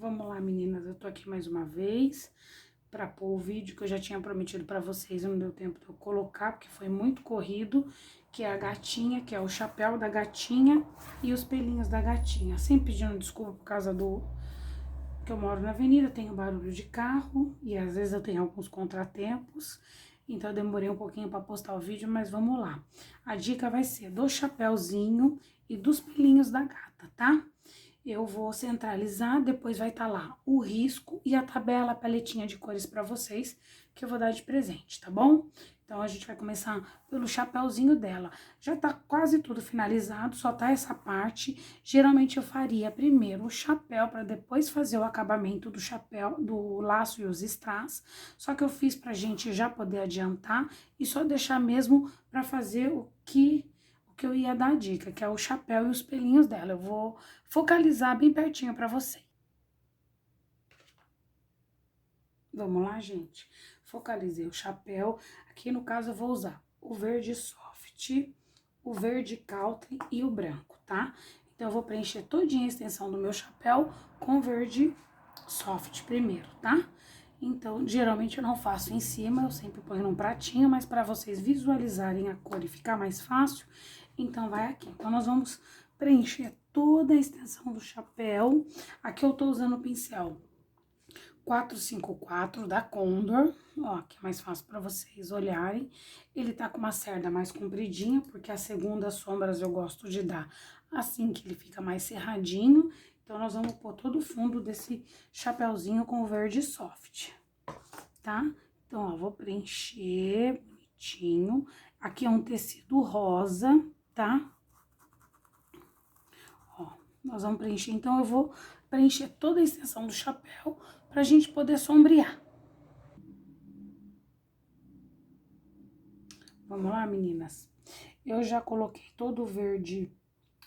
Vamos lá, meninas, eu tô aqui mais uma vez para pôr o vídeo que eu já tinha prometido para vocês, não deu tempo de eu colocar, porque foi muito corrido, que é a gatinha, que é o chapéu da gatinha e os pelinhos da gatinha. Sempre pedindo desculpa por causa do que eu moro na avenida, tenho barulho de carro e às vezes eu tenho alguns contratempos, então eu demorei um pouquinho para postar o vídeo, mas vamos lá. A dica vai ser do chapéuzinho e dos pelinhos da gata, tá? Eu vou centralizar, depois vai estar lá o risco e a tabela, a paletinha de cores para vocês, que eu vou dar de presente, tá bom? Então, a gente vai começar pelo chapéuzinho dela. Já tá quase tudo finalizado, só tá essa parte. Geralmente, eu faria primeiro o chapéu, para depois fazer o acabamento do chapéu, do laço e os strass. Só que eu fiz pra gente já poder adiantar e só deixar mesmo para fazer o que eu ia dar a dica, que é o chapéu e os pelinhos dela. Eu vou focalizar bem pertinho pra você. Vamos lá, gente? Focalizei o chapéu. Aqui, no caso, eu vou usar o verde soft, o verde country e o branco, tá? Então, eu vou preencher todinha a extensão do meu chapéu com o verde soft primeiro, tá? Então, geralmente eu não faço em cima, eu sempre ponho num pratinho, mas para vocês visualizarem a cor e ficar mais fácil, então vai aqui. Então, nós vamos preencher toda a extensão do chapéu. Aqui eu tô usando o pincel 454 da Condor, ó, que é mais fácil para vocês olharem. Ele tá com uma cerda mais compridinha, porque as segundas sombras eu gosto de dar assim que ele fica mais cerradinho. Então, nós vamos pôr todo o fundo desse chapéuzinho com o verde soft, tá? Então, ó, vou preencher bonitinho. Aqui é um tecido rosa, tá? Ó, nós vamos preencher. Então, eu vou preencher toda a extensão do chapéu pra gente poder sombrear. Vamos lá, meninas? Eu já coloquei todo o verde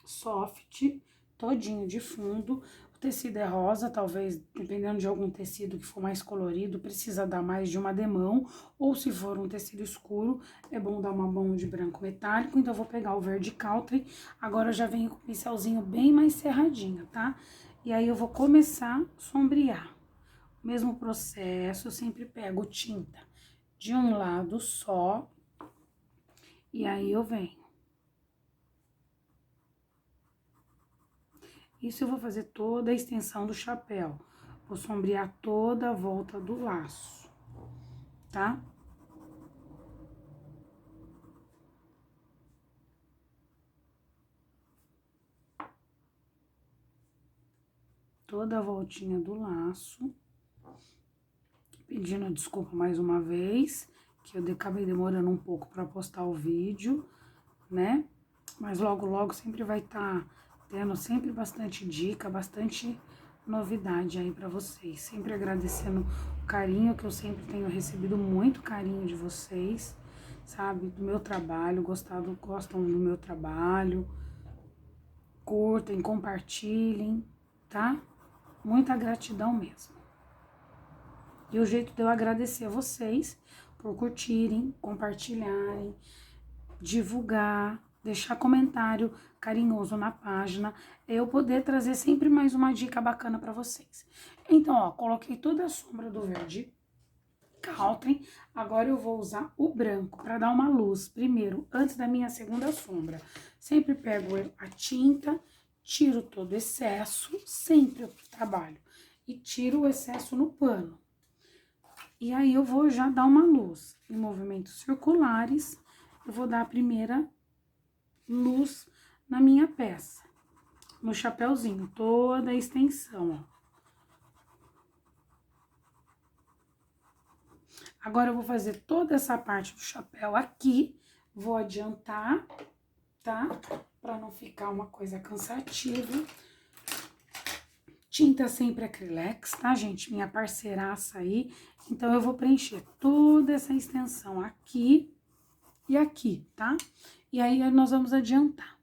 soft, todinho de fundo. O tecido é rosa, talvez, dependendo de algum tecido que for mais colorido, precisa dar mais de uma demão. Ou se for um tecido escuro, é bom dar uma mão de branco metálico. Então, eu vou pegar o verde country. Agora, eu já venho com o pincelzinho bem mais cerradinho, tá? E aí, eu vou começar a sombrear. Mesmo processo, eu sempre pego tinta de um lado só. E aí, eu venho. Isso eu vou fazer toda a extensão do chapéu. Vou sombrear toda a volta do laço, tá? Toda a voltinha do laço. Pedindo desculpa mais uma vez, que eu acabei demorando um pouco pra postar o vídeo, né? Mas logo, logo sempre vai estar tendo sempre bastante dica, bastante novidade aí pra vocês. Sempre agradecendo o carinho, que eu sempre tenho recebido muito carinho de vocês, sabe? Do meu trabalho, gostam do meu trabalho. Curtem, compartilhem, tá? Muita gratidão mesmo. E o jeito de eu agradecer a vocês por curtirem, compartilharem, divulgar, deixar comentário carinhoso na página, é eu poder trazer sempre mais uma dica bacana para vocês. Então, ó, coloquei toda a sombra do verde country, agora eu vou usar o branco para dar uma luz, primeiro, antes da minha segunda sombra. Sempre pego a tinta, tiro todo o excesso, sempre eu trabalho, e tiro o excesso no pano. E aí, eu vou já dar uma luz. Em movimentos circulares, eu vou dar a primeira luz na minha peça. No chapéuzinho, toda a extensão, ó. Agora, eu vou fazer toda essa parte do chapéu aqui. Vou adiantar, tá? Pra não ficar uma coisa cansativa. Tinta sempre acrylex, tá, gente? Minha parceiraça aí. Então, eu vou preencher toda essa extensão aqui e aqui, tá? E aí, nós vamos adiantar.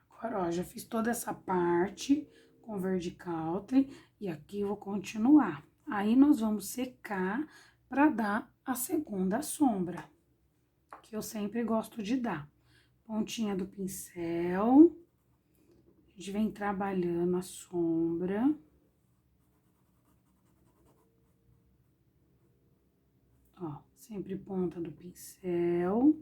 Agora, ó, já fiz toda essa parte com verde country e aqui eu vou continuar. Aí, nós vamos secar pra dar a segunda sombra, que eu sempre gosto de dar. Pontinha do pincel, A gente vem trabalhando a sombra. Ó, sempre ponta do pincel.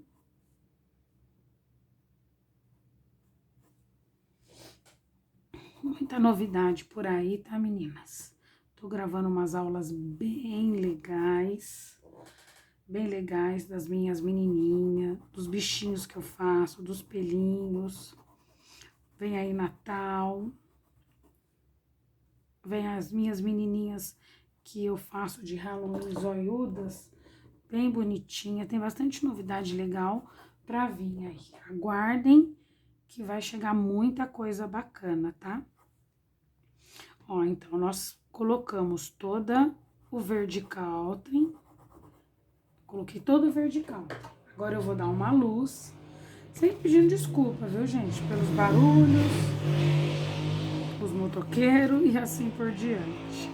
Muita novidade por aí, tá, meninas? Tô gravando umas aulas bem legais das minhas menininhas, dos bichinhos que eu faço, dos pelinhos. Vem aí Natal. Vem as minhas menininhas que eu faço de Halloween zoiudas, bem bonitinha. Tem bastante novidade legal pra vir aí. Aguardem que vai chegar muita coisa bacana, tá? Ó, então, nós colocamos toda o verde Caltrim. Coloquei todo o verde Caltrim. Agora eu vou dar uma luz. Sempre pedindo desculpa, viu, gente? Pelos barulhos, os motoqueiros e assim por diante,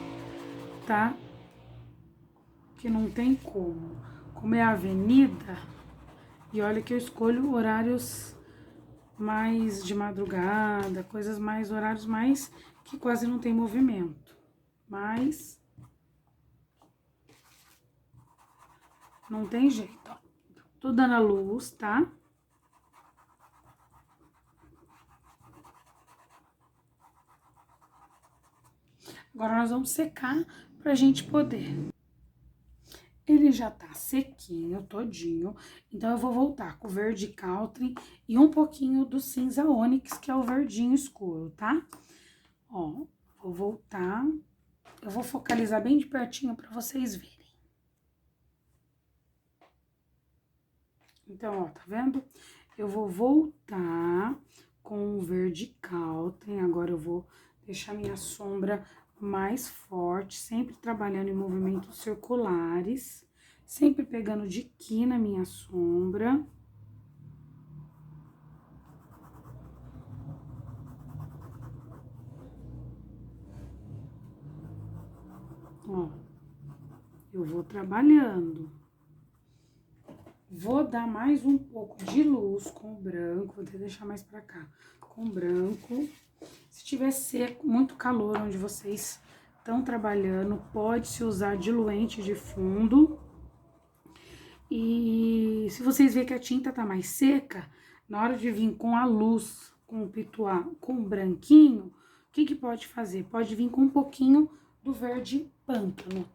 tá? Que não tem como. Como é a avenida, e olha que eu escolho horários mais de madrugada, horários mais que quase não tem movimento. Mas não tem jeito, ó. Tô dando a luz, tá? Agora nós vamos secar pra gente poder. Ele já tá sequinho, todinho, então eu vou voltar com o verde Caltrim e um pouquinho do cinza ônix, que é o verdinho escuro, tá? Ó, vou voltar, eu vou focalizar bem de pertinho pra vocês verem. Então, ó, tá vendo? Eu vou voltar com o verde Caltrim, agora eu vou deixar minha sombra mais forte, sempre trabalhando em movimentos circulares, sempre pegando de quina minha sombra. Ó, eu vou trabalhando. Vou dar mais um pouco de luz com o branco, vou até deixar mais pra cá, com o branco. Se tiver seco, muito calor onde vocês estão trabalhando, pode-se usar diluente de fundo. E se vocês verem que a tinta tá mais seca, na hora de vir com a luz, com o pituá, com o branquinho, o que que pode fazer? Pode vir com um pouquinho do verde pântano,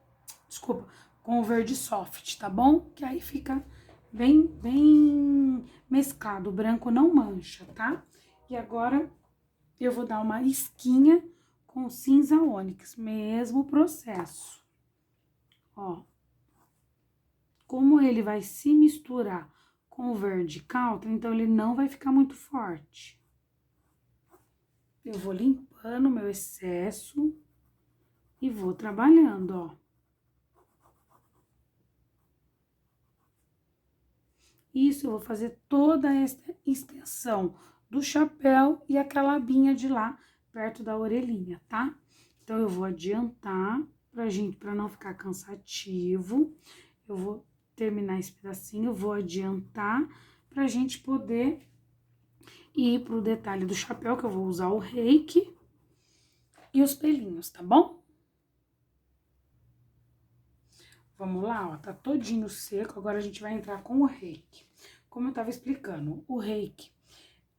desculpa, com o verde soft, tá bom? Que aí fica bem mesclado, o branco não mancha, tá? E agora eu vou dar uma isquinha com cinza ônix, mesmo processo. Ó, como ele vai se misturar com o verde Caltrim, então ele não vai ficar muito forte. Eu vou limpando o meu excesso e vou trabalhando, ó. Isso, eu vou fazer toda essa extensão do chapéu e aquela abinha de lá, perto da orelhinha, tá? Então, eu vou adiantar pra não ficar cansativo. Eu vou terminar esse pedacinho, eu vou adiantar pra gente poder ir pro detalhe do chapéu, que eu vou usar o reiki e os pelinhos, tá bom? Vamos lá, ó, tá todinho seco, agora a gente vai entrar com o reiki. Como eu tava explicando, o reiki,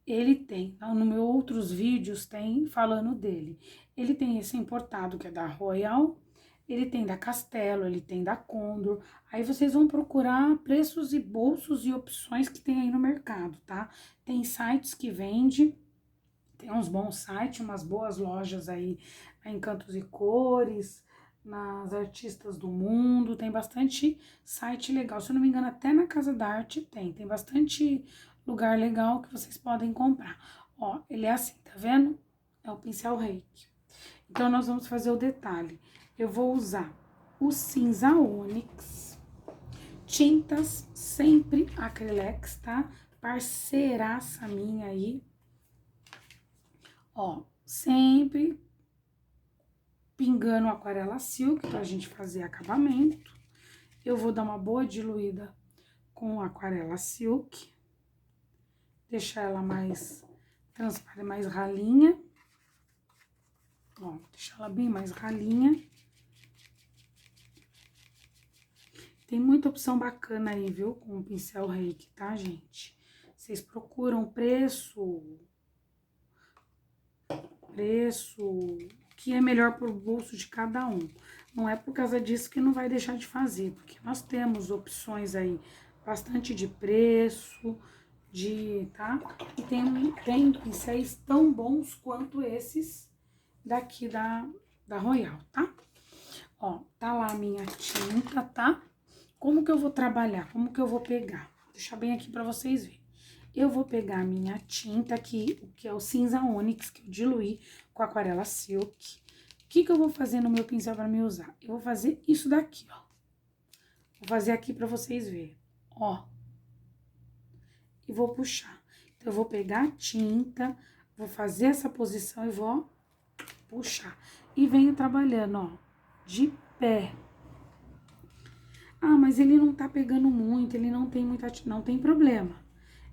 ele tem, no meus outros vídeos tem falando dele. Ele tem esse importado, que é da Royal, ele tem da Castelo, ele tem da Condor. Aí vocês vão procurar preços e bolsos e opções que tem aí no mercado, tá? Tem sites que vende, tem uns bons sites, umas boas lojas aí, a Encantos e Cores, nas Artistas do Mundo, tem bastante site legal. Se eu não me engano, até na Casa da Arte tem bastante lugar legal que vocês podem comprar. Ó, ele é assim, tá vendo? É o pincel reiki. Então, nós vamos fazer o detalhe. Eu vou usar o cinza ônix, tintas sempre acrylex, tá? Parceiraça minha aí. Ó, sempre pingando aquarela silk pra gente fazer acabamento. Eu vou dar uma boa diluída com aquarela silk, deixar ela mais transparente, mais ralinha. Ó, deixar ela bem mais ralinha. Tem muita opção bacana aí, viu? Com o pincel Reiki, tá, gente? Vocês procuram preço, que é melhor pro bolso de cada um. Não é por causa disso que não vai deixar de fazer, porque nós temos opções aí bastante de preço, tá? E tem pincéis tão bons quanto esses daqui da Royal, tá? Ó, tá lá a minha tinta, tá? Como que eu vou trabalhar? Como que eu vou pegar? Vou deixar bem aqui pra vocês verem. Eu vou pegar a minha tinta aqui, que é o cinza ônix, que eu diluí com aquarela silk. O que eu vou fazer no meu pincel pra me usar? Eu vou fazer isso daqui, ó. Vou fazer aqui pra vocês verem, ó. E vou puxar. Então, eu vou pegar a tinta, vou fazer essa posição e vou puxar. E venho trabalhando, ó, de pé. Ah, mas ele não tá pegando muito, ele não tem muita... Não tem problema.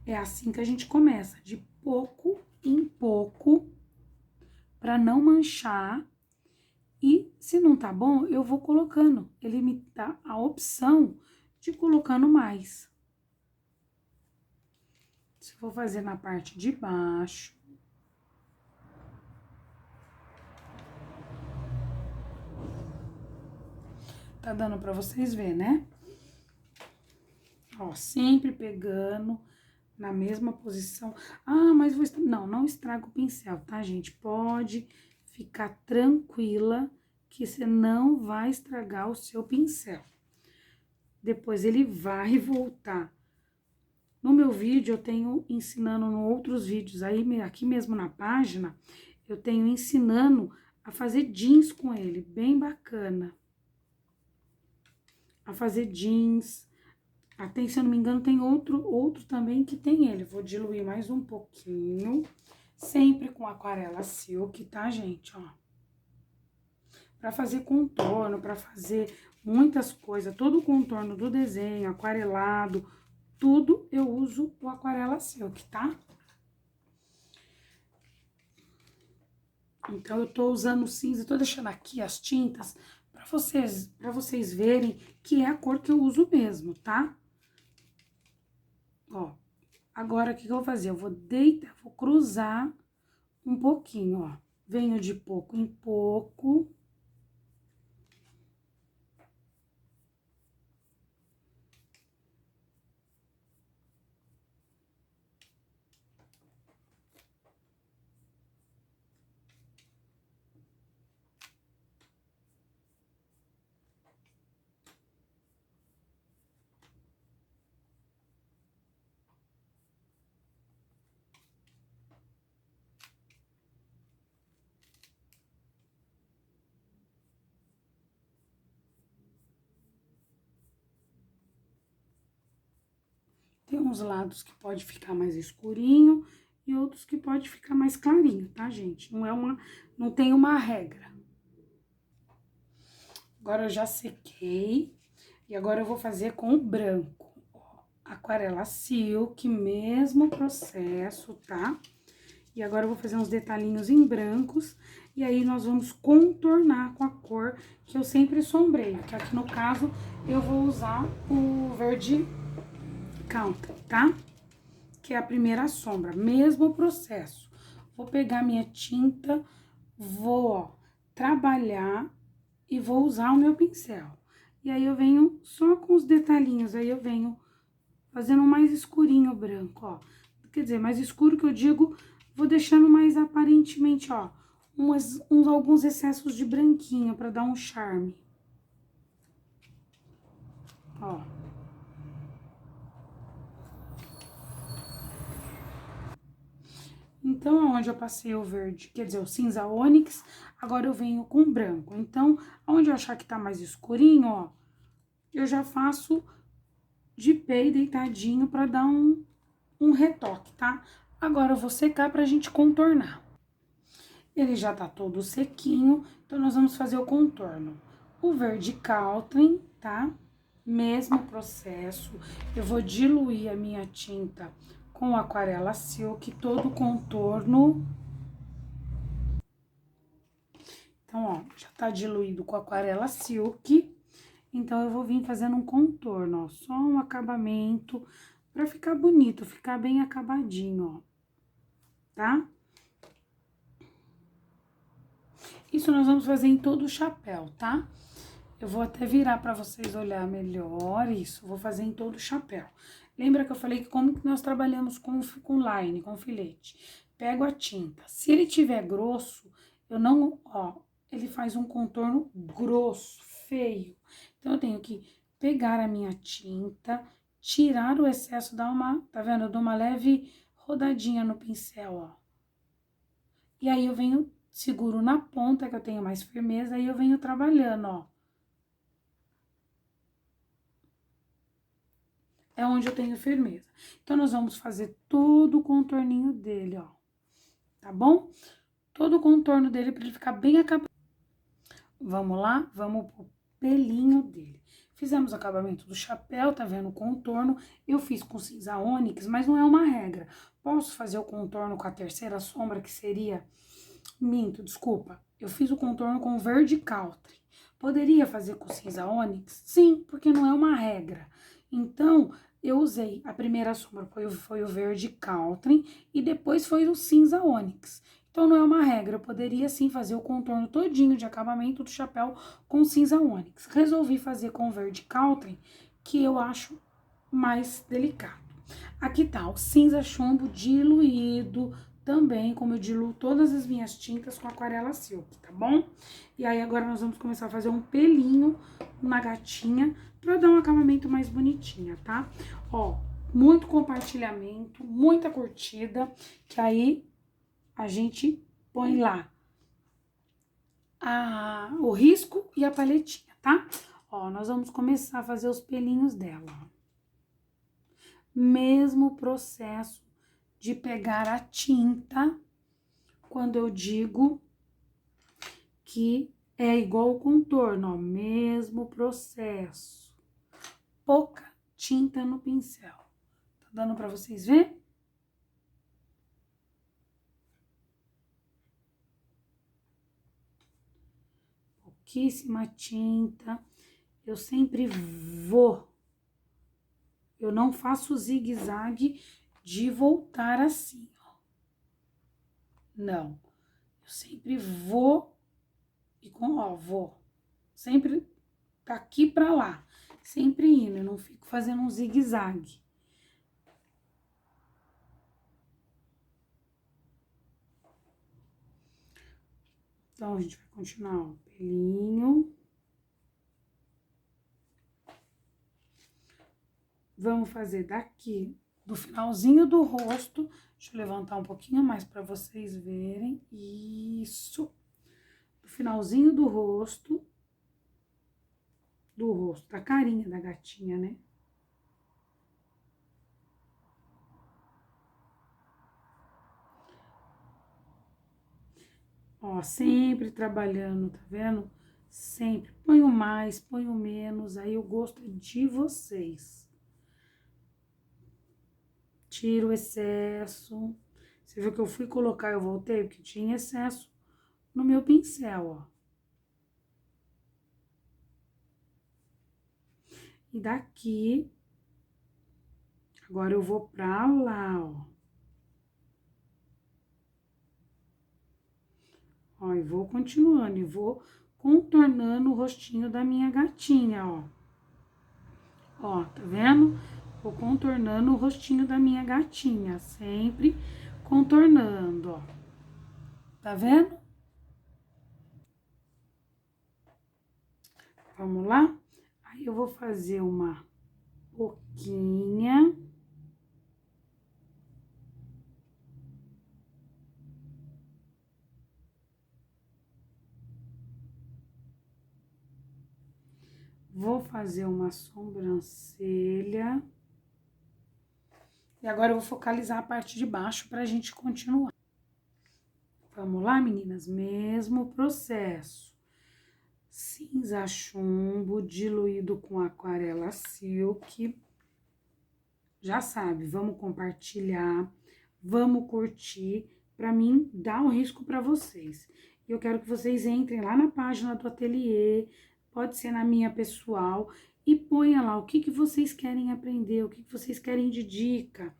É assim que a gente começa, de pouco em pouco, pra não manchar. E se não tá bom, eu vou colocando. Ele me dá a opção de colocando mais. Se eu vou fazer na parte de baixo. Tá dando pra vocês verem, né? Ó, sempre pegando na mesma posição. Ah, mas não estraga o pincel, tá, gente? Pode ficar tranquila que você não vai estragar o seu pincel. Depois ele vai voltar. No meu vídeo, eu tenho ensinando em outros vídeos, aí aqui mesmo na página, eu tenho ensinando a fazer jeans com ele, bem bacana. A fazer jeans. Até, se eu não me engano, tem outro também que tem ele. Vou diluir mais um pouquinho, sempre com aquarela silk, tá, gente, ó. Pra fazer contorno, pra fazer muitas coisas, todo o contorno do desenho, aquarelado, tudo eu uso o aquarela silk, tá? Então, eu tô usando o cinza, tô deixando aqui as tintas pra vocês verem que é a cor que eu uso mesmo, tá? Ó, agora o que eu vou fazer? Eu vou deitar, vou cruzar um pouquinho, ó. Venho de pouco em pouco. Tem uns lados que pode ficar mais escurinho e outros que pode ficar mais clarinho, tá, gente? Não tem uma regra. Agora eu já sequei e agora eu vou fazer com o branco. Ó, aquarela silk, mesmo processo, tá? E agora eu vou fazer uns detalhinhos em brancos e aí nós vamos contornar com a cor que eu sempre sombreio, que aqui no caso eu vou usar o verde Counter, tá? Que é a primeira sombra, mesmo processo. Vou pegar minha tinta, vou, ó, trabalhar e vou usar o meu pincel. E aí eu venho só com os detalhinhos, aí eu venho fazendo mais escurinho o branco, ó. Quer dizer, mais escuro que eu digo, vou deixando mais aparentemente, ó, alguns excessos de branquinho pra dar um charme. Ó. Então, onde eu passei o verde, quer dizer, o cinza ônix, agora eu venho com branco. Então, onde eu achar que tá mais escurinho, ó, eu já faço de pé e deitadinho pra dar um retoque, tá? Agora eu vou secar pra gente contornar. Ele já tá todo sequinho, então nós vamos fazer o contorno. O verde Caltrin, tá? Mesmo processo, eu vou diluir a minha tinta com aquarela silk, todo o contorno. já tá diluído com aquarela silk. Então, eu vou vir fazendo um contorno, ó, só um acabamento pra ficar bonito, ficar bem acabadinho, ó, tá? Isso nós vamos fazer em todo o chapéu, tá? Eu vou até virar pra vocês olhar melhor, isso, vou fazer em todo o chapéu. Lembra que eu falei que como que nós trabalhamos com line, com filete? Pego a tinta, se ele tiver grosso, eu não, ó, ele faz um contorno grosso, feio. Então, eu tenho que pegar a minha tinta, tirar o excesso, dar uma, tá vendo? Eu dou uma leve rodadinha no pincel, ó. E aí, eu venho, seguro na ponta, que eu tenho mais firmeza, aí eu venho trabalhando, ó. É onde eu tenho firmeza. Então, nós vamos fazer todo o contorninho dele, ó. Tá bom? Todo o contorno dele pra ele ficar bem acabado. Vamos lá? Vamos pro pelinho dele. Fizemos o acabamento do chapéu, tá vendo o contorno? Eu fiz com cinza ônix, mas não é uma regra. Posso fazer o contorno com a terceira sombra, que seria... Minto, desculpa. Eu fiz o contorno com verde country. Poderia fazer com cinza ônix? Sim, porque não é uma regra. Então, eu usei a primeira sombra, foi o verde country, e depois foi o cinza ônix. Então, não é uma regra, eu poderia sim fazer o contorno todinho de acabamento do chapéu com cinza ônix. Resolvi fazer com verde country, que eu acho mais delicado. Aqui tá o cinza chumbo diluído, também, como eu diluo todas as minhas tintas com aquarela silk, tá bom? E aí, agora nós vamos começar a fazer um pelinho na gatinha, pra dar um acabamento mais bonitinha, tá? Ó, muito compartilhamento, muita curtida, que aí a gente põe lá o risco e a paletinha, tá? Ó, nós vamos começar a fazer os pelinhos dela, ó. Mesmo processo de pegar a tinta, quando eu digo que é igual o contorno, ó, mesmo processo. Pouca tinta no pincel. Tá dando pra vocês verem? Pouquíssima tinta. Eu sempre vou. Eu não faço zigue-zague de voltar assim, ó. Não. Eu sempre vou e vou. Sempre daqui pra lá. Sempre indo, eu não fico fazendo um zigue-zague. Então, a gente vai continuar, ó, pelinho. Vamos fazer daqui, do finalzinho do rosto. Deixa eu levantar um pouquinho mais pra vocês verem. Isso. Do finalzinho do rosto. Da carinha da gatinha, né? Ó, sempre trabalhando, tá vendo? Sempre. Ponho mais, ponho menos, aí o gosto é de vocês. Tiro o excesso. Você viu que eu fui colocar, eu voltei, porque tinha excesso no meu pincel, ó. E daqui, agora eu vou pra lá, ó. Ó, e vou continuando, e vou contornando o rostinho da minha gatinha, ó. Ó, tá vendo? Vou contornando o rostinho da minha gatinha, sempre contornando, ó. Tá vendo? Vamos lá? Aí, eu vou fazer uma boquinha. Vou fazer uma sobrancelha. E agora eu vou focalizar a parte de baixo pra gente continuar. Vamos lá, meninas? Mesmo processo. Cinza chumbo diluído com aquarela silk. Já sabe, vamos compartilhar, vamos curtir, pra mim dar um risco pra vocês. eu quero que vocês entrem lá na página do ateliê, pode ser na minha pessoal, e ponha lá o que vocês querem aprender, o que vocês querem de dica,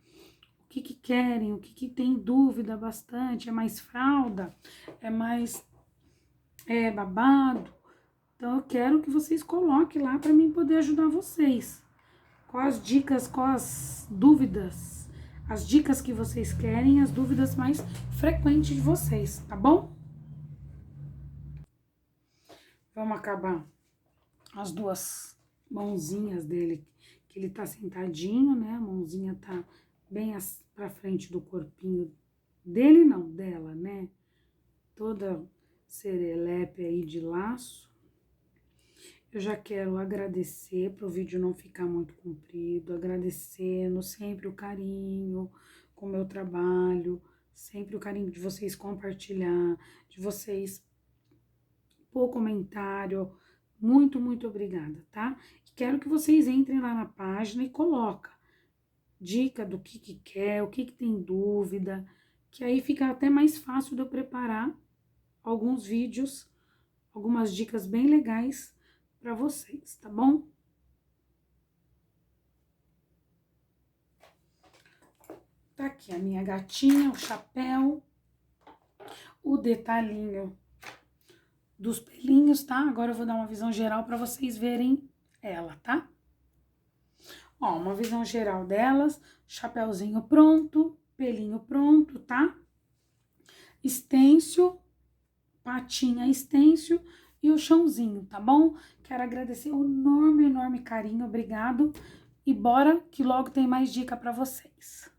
o que querem, o que tem dúvida bastante, é mais fralda, é mais babado. Então, eu quero que vocês coloquem lá para mim poder ajudar vocês. Quais as dicas, quais as dúvidas, as dicas que vocês querem, as dúvidas mais frequentes de vocês, tá bom? Vamos acabar as duas mãozinhas dele, que ele tá sentadinho, né? A mãozinha tá bem pra frente do corpinho dele, não, dela, né? Toda serelepe aí de laço. Eu já quero agradecer para o vídeo não ficar muito comprido, agradecendo sempre o carinho com o meu trabalho, sempre o carinho de vocês compartilhar, de vocês pôr comentário. Muito, muito obrigada, tá? E quero que vocês entrem lá na página e coloquem dica do que quer, o que tem dúvida, que aí fica até mais fácil de eu preparar alguns vídeos, algumas dicas bem legais para vocês, tá bom? Tá aqui a minha gatinha, o chapéu, o detalhinho dos pelinhos, tá? Agora eu vou dar uma visão geral para vocês verem ela, tá? Ó, uma visão geral delas, chapéuzinho pronto, pelinho pronto, tá? Estêncil, patinha estêncil e o chãozinho, tá bom? Quero agradecer o enorme, enorme carinho, obrigado. E bora que logo tem mais dica para vocês.